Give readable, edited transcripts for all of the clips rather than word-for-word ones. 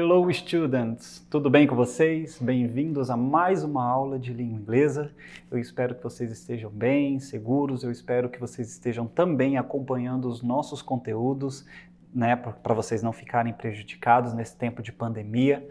Hello, students! Tudo bem com vocês? Bem-vindos a mais uma aula de língua inglesa. Eu espero que vocês estejam bem, seguros. Eu espero que vocês estejam também acompanhando os nossos conteúdos, né, para vocês não ficarem prejudicados nesse tempo de pandemia.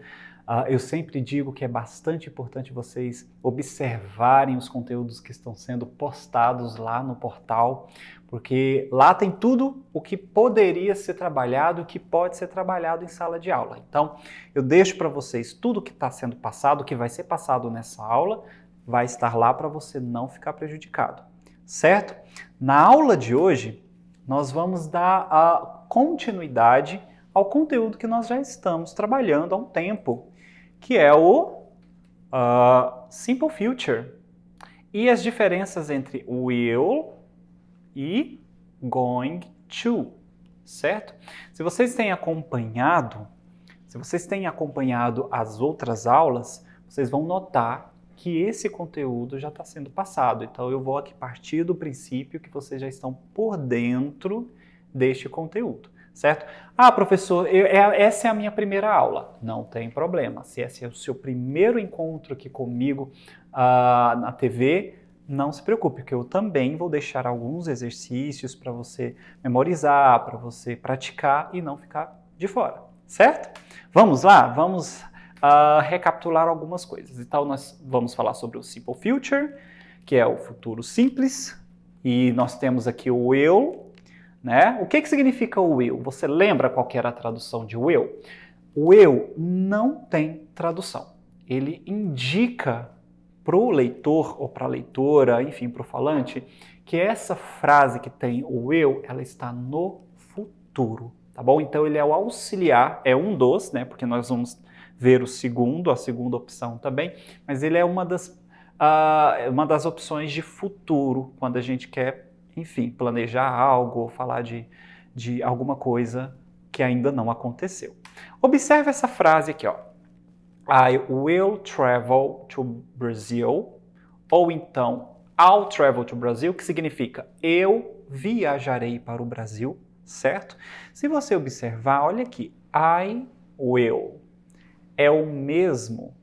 Eu sempre digo que é bastante importante vocês observarem os conteúdos que estão sendo postados lá no portal, porque lá tem tudo o que poderia ser trabalhado, o que pode ser trabalhado em sala de aula. Então, eu deixo para vocês tudo o que está sendo passado, o que vai ser passado nessa aula, vai estar lá para você não ficar prejudicado, certo? Na aula de hoje, nós vamos dar a continuidade ao conteúdo que nós já estamos trabalhando há um tempo, que é o Simple Future. E as diferenças entre will e going to, certo? Se vocês têm acompanhado as outras aulas, vocês vão notar que esse conteúdo já está sendo passado. Então eu vou aqui partir do princípio que vocês já estão por dentro deste conteúdo, certo? Ah, professor, essa é a minha primeira aula. Não tem problema. Se esse é o seu primeiro encontro aqui comigo na TV, não se preocupe, porque eu também vou deixar alguns exercícios para você memorizar, para você praticar e não ficar de fora, certo? Vamos lá? Vamos recapitular algumas coisas. Então, nós vamos falar sobre o Simple Future, que é o futuro simples, e nós temos aqui o will, né? O que significa o will? Você lembra qual que era a tradução de will? O will não tem tradução. Ele indica para o leitor ou para a leitora, enfim, para o falante, que essa frase que tem o will, ela está no futuro, tá bom? Então ele é o auxiliar, é um dos, né? Porque nós vamos ver a segunda opção também, mas ele é uma das opções de futuro, quando a gente quer, enfim, planejar algo ou falar de alguma coisa que ainda não aconteceu. Observe essa frase aqui, ó. I will travel to Brazil, ou então I'll travel to Brazil, que significa eu viajarei para o Brasil, certo? Se você observar, olha aqui, I will é o mesmo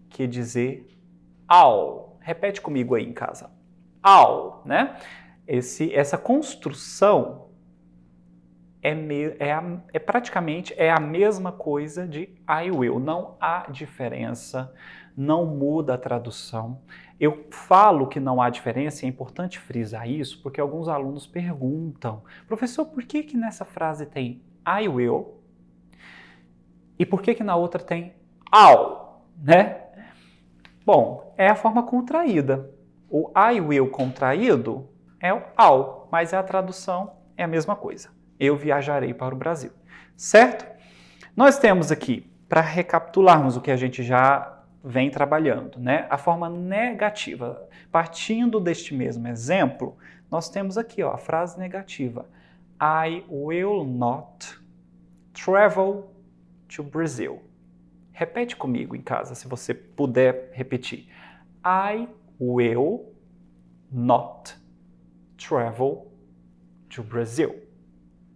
que dizer I'll. Repete comigo aí em casa. I'll, né? Essa construção praticamente a mesma coisa de I will. Não há diferença, não muda a tradução. Eu falo que não há diferença, é importante frisar isso, porque alguns alunos perguntam, professor, por que nessa frase tem I will e por que na outra tem I'll, né? Bom, é a forma contraída. O I will contraído é o I'll, mas a tradução é a mesma coisa. Eu viajarei para o Brasil, certo? Nós temos aqui, para recapitularmos o que a gente já vem trabalhando, né? A forma negativa. Partindo deste mesmo exemplo, nós temos aqui, ó, a frase negativa. I will not travel to Brazil. Repete comigo em casa, se você puder repetir. I will not travel to Brazil.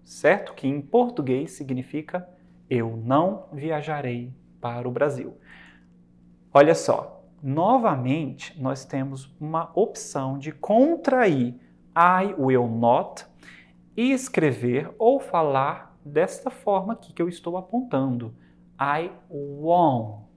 Certo? Que em português significa eu não viajarei para o Brasil. Olha só, novamente nós temos uma opção de contrair I will not e escrever ou falar desta forma aqui que eu estou apontando. I won't.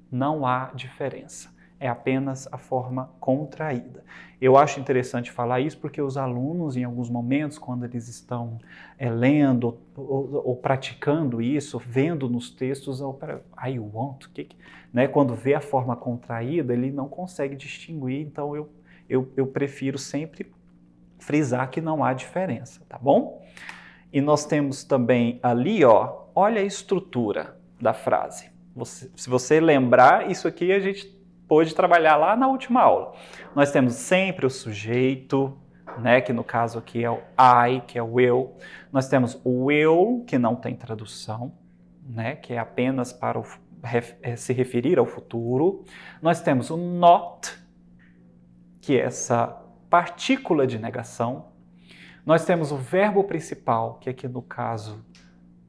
Não há diferença. É apenas a forma contraída. Eu acho interessante falar isso porque os alunos, em alguns momentos, quando eles estão lendo ou praticando isso, vendo nos textos, I want, né? Quando vê a forma contraída, ele não consegue distinguir, então eu prefiro sempre frisar que não há diferença, tá bom? E nós temos também ali, ó, olha a estrutura da frase. Se você lembrar, isso aqui a gente pôde trabalhar lá na última aula. Nós temos sempre o sujeito, né, que no caso aqui é o I, que é o will. Nós temos o will, que não tem tradução, né, que é apenas para se referir ao futuro. Nós temos o not, que é essa partícula de negação. Nós temos o verbo principal, que aqui no caso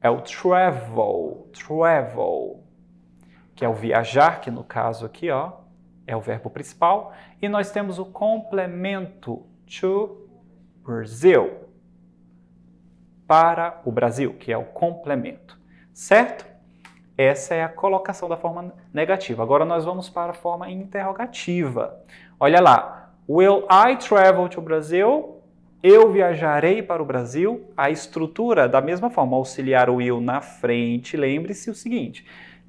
é o travel, travel, que é o viajar, que no caso aqui, ó, é o verbo principal. E nós temos o complemento to Brazil, para o Brasil, que é o complemento, certo? Essa é a colocação da forma negativa. Agora nós vamos para a forma interrogativa. Olha lá. Will I travel to Brazil? Eu viajarei para o Brasil. A estrutura, da mesma forma, auxiliar o will na frente. Lembre-se o seguinte,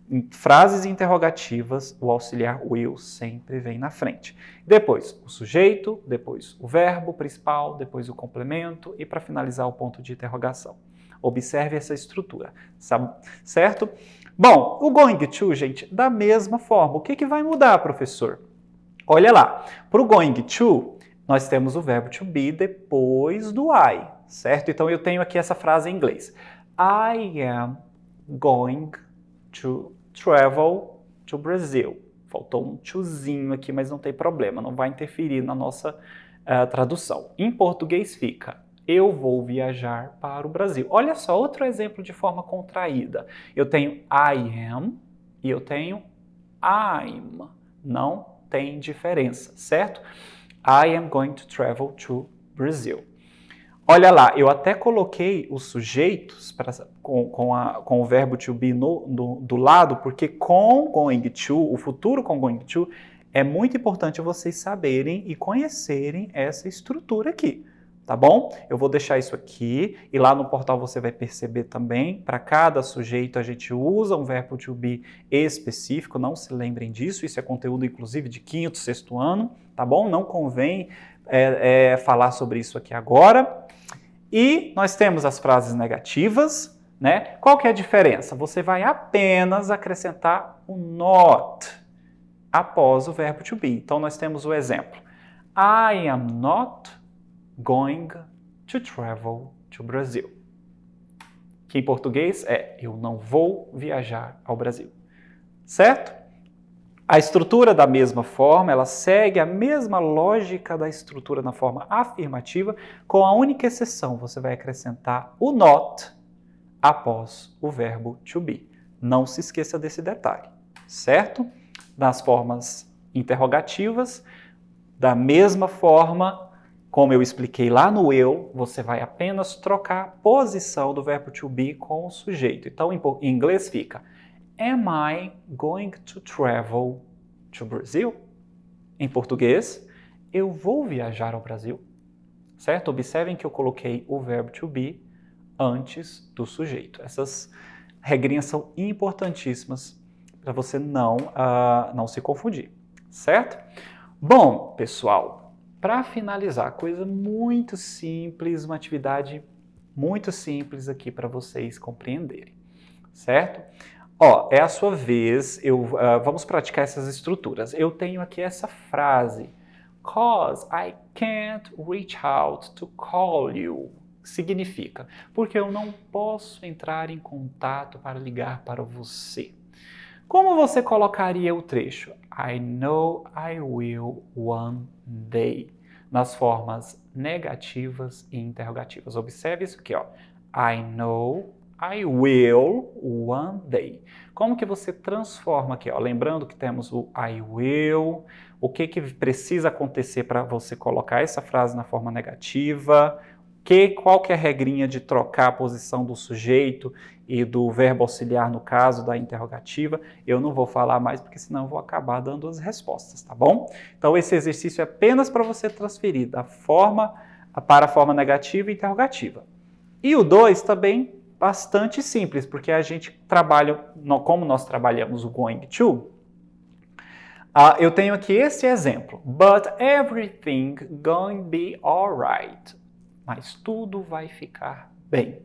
em frases interrogativas, o auxiliar will sempre vem na frente. Depois o sujeito, depois o verbo principal, depois o complemento e para finalizar o ponto de interrogação. Observe essa estrutura, certo? Bom, o going to, gente, da mesma forma. O que vai mudar, professor? Olha lá, para o going to, nós temos o verbo to be depois do I, certo? Então eu tenho aqui essa frase em inglês. I am going to travel to Brazil. Faltou um tozinho aqui, mas não tem problema, não vai interferir na nossa tradução. Em português fica, eu vou viajar para o Brasil. Olha só, outro exemplo de forma contraída. Eu tenho I am e eu tenho I'm. Não tem diferença, certo? I am going to travel to Brazil. Olha lá, eu até coloquei os sujeitos com o verbo to be do lado, porque com going to, o futuro com going to, é muito importante vocês saberem e conhecerem essa estrutura aqui, tá bom? Eu vou deixar isso aqui e lá no portal você vai perceber também, para cada sujeito a gente usa um verbo to be específico, não se lembrem disso, isso é conteúdo inclusive de 5º, 6º ano, tá bom? Não convém falar sobre isso aqui agora. E nós temos as frases negativas, né? Qual que é a diferença? Você vai apenas acrescentar o not após o verbo to be. Então nós temos o exemplo. I am not going to travel to Brazil. Que em português é eu não vou viajar ao Brasil. Certo? A estrutura da mesma forma, ela segue a mesma lógica da estrutura na forma afirmativa, com a única exceção, você vai acrescentar o not após o verbo to be. Não se esqueça desse detalhe, certo? Nas formas interrogativas, da mesma forma, como eu expliquei lá no eu, você vai apenas trocar a posição do verbo to be com o sujeito. Então, em inglês fica Am I going to travel to Brazil? Em português, eu vou viajar ao Brasil. Certo? Observem que eu coloquei o verbo to be antes do sujeito. Essas regrinhas são importantíssimas para você não se confundir. Certo? Bom, pessoal, para finalizar, coisa muito simples, uma atividade muito simples aqui para vocês compreenderem. Certo? Ó, é a sua vez, vamos praticar essas estruturas. Eu tenho aqui essa frase, cause I can't reach out to call you. Significa, porque eu não posso entrar em contato para ligar para você. Como você colocaria o trecho? I know I will one day. Nas formas negativas e interrogativas. Observe isso aqui, ó. I know I will one day. Como que você transforma aqui? Ó? Lembrando que temos o I will. O que precisa acontecer para você colocar essa frase na forma negativa? Qual que é a regrinha de trocar a posição do sujeito e do verbo auxiliar no caso da interrogativa? Eu não vou falar mais porque senão eu vou acabar dando as respostas, tá bom? Então esse exercício é apenas para você transferir da forma para a forma negativa e interrogativa. E o 2 também bastante simples, porque a gente trabalha, como nós trabalhamos o going to, eu tenho aqui esse exemplo. But everything going to be alright. Mas tudo vai ficar bem.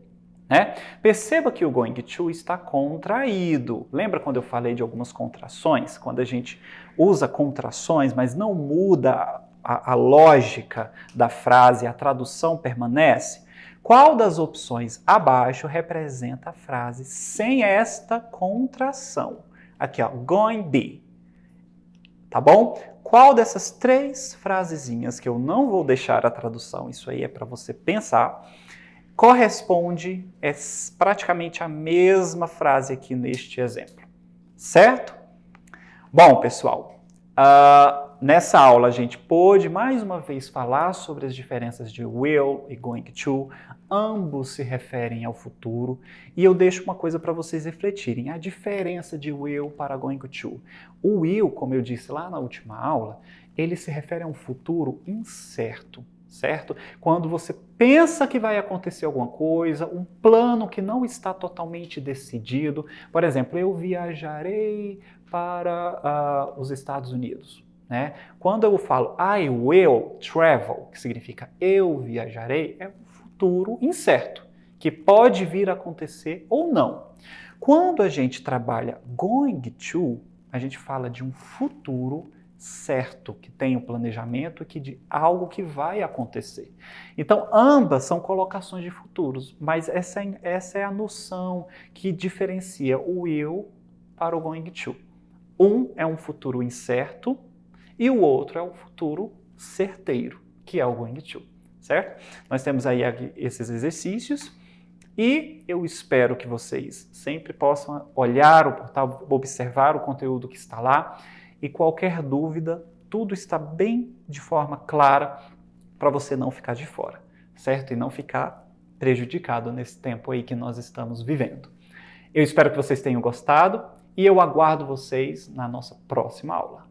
Né? Perceba que o going to está contraído. Lembra quando eu falei de algumas contrações? Quando a gente usa contrações, mas não muda a lógica da frase, a tradução permanece? Qual das opções abaixo representa a frase sem esta contração? Aqui, ó, going be. Tá bom? Qual dessas 3 frasezinhas, que eu não vou deixar a tradução, isso aí é para você pensar, corresponde, é praticamente a mesma frase aqui neste exemplo, certo? Bom, pessoal, nessa aula a gente pôde mais uma vez falar sobre as diferenças de will e going to. Ambos se referem ao futuro e eu deixo uma coisa para vocês refletirem, a diferença de will para going to. O will, como eu disse lá na última aula, ele se refere a um futuro incerto, certo? Quando você pensa que vai acontecer alguma coisa, um plano que não está totalmente decidido. Por exemplo, eu viajarei para os Estados Unidos, né? Quando eu falo I will travel, que significa eu viajarei, é um futuro incerto, que pode vir a acontecer ou não. Quando a gente trabalha going to, a gente fala de um futuro certo, que tem um planejamento, que de algo que vai acontecer. Então, ambas são colocações de futuros, mas essa é a noção que diferencia o will para o going to. Um é um futuro incerto e o outro é um futuro certeiro, que é o going to, certo? Nós temos aí esses exercícios e eu espero que vocês sempre possam olhar o portal, observar o conteúdo que está lá e qualquer dúvida, tudo está bem de forma clara para você não ficar de fora, certo? E não ficar prejudicado nesse tempo aí que nós estamos vivendo. Eu espero que vocês tenham gostado e eu aguardo vocês na nossa próxima aula.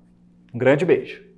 Um grande beijo!